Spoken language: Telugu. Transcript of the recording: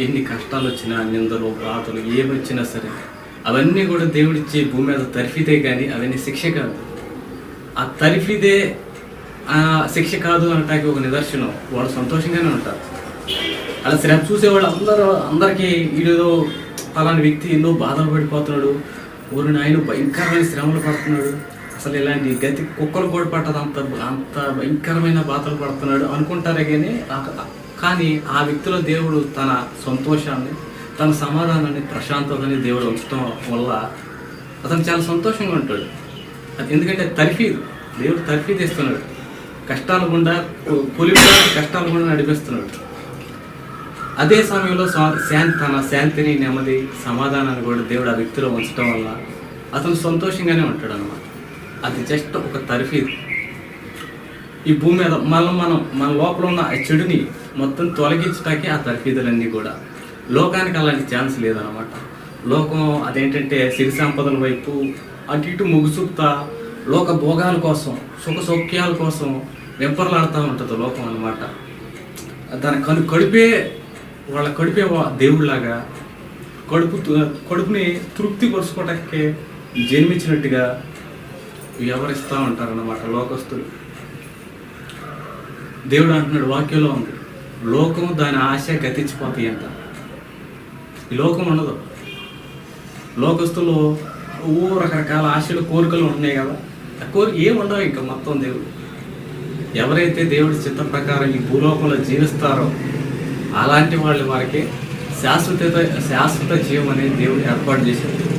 ఎన్ని కష్టాలు వచ్చినా, నిందలు, బాధలు ఏమొచ్చినా సరే అవన్నీ కూడా దేవుడిచ్చే భూమి మీద తరిఫిదే కానీ అవన్నీ శిక్ష కాదు. ఆ తరిఫిదే శిక్ష కాదు అనటానికి ఒక నిదర్శనం. వాళ్ళు సంతోషంగానే ఉంటారు. అలా శ్రమ చూసేవాళ్ళు అందరికీ వీడేదో ఫలాని వ్యక్తి ఎన్నో బాధలు పడిపోతున్నాడు, ఊరిని ఆయన భయంకరమైన శ్రమలు పడుతున్నాడు, అసలు ఇలాంటి గతి కుక్కలు కూడా పట్టదు, అంత భయంకరమైన బాధలు పడుతున్నాడు అనుకుంటారే. కానీ ఆ వ్యక్తిలో దేవుడు తన సంతోషాన్ని, తన సమాధానాన్ని, ప్రశాంతతని దేవుడు ఉంచడం వల్ల అతను చాలా సంతోషంగా ఉంటాడు. ఎందుకంటే తర్ఫీదు, దేవుడు తర్ఫీదు ఇస్తున్నాడు. కష్టాల గుండా కష్టాల గుండా నడిపిస్తున్నాడు. అదే సమయంలో తన శాంతిని, నెమ్మది, సమాధానాన్ని కూడా దేవుడు ఆ వ్యక్తిలో ఉంచడం వల్ల అతను సంతోషంగానే ఉంటాడు అన్నమాట. అది జస్ట్ ఒక తర్ఫీదు. ఈ భూమి మీద మన లోపల ఉన్న ఆ చెడుని మొత్తం తొలగించటానికి ఆ తర్ఫీదులన్నీ కూడా. లోకానికి అలాంటి ఛాన్స్ లేదనమాట. లోకం అదేంటంటే సిరి సంపదల వైపు అటు ఇటు ముగుసూపుతా లోక భోగాల కోసం, సుఖ సౌఖ్యాల కోసం వెంపర్లాడుతూ ఉంటుంది లోకం అన్నమాట. దాని వాళ్ళ కడుపే దేవుళ్ళలాగా కడుపుని తృప్తి పరుచుకోవటానికి జన్మించినట్టుగా వ్యవహరిస్తూ ఉంటారన్నమాట లోకస్తులు. దేవుడు అంటున్నాడు, వాక్యంలో ఉంది, లోకం దాని ఆశ గతించిపోతాయి అంట. ఈ లోకం ఉండదు. లోకస్తులు రకరకాల ఆశలు, కోరికలు ఉంటున్నాయి కదా, ఆ కోరిక ఏముండవు ఇంకా మొత్తం దేవుడు. ఎవరైతే దేవుడి చిత్త ప్రకారం ఈ భూలోకంలో జీవిస్తారో అలాంటి వారికి శాశ్వత జీవం అనేది దేవుడు ఏర్పాటు చేశాడు.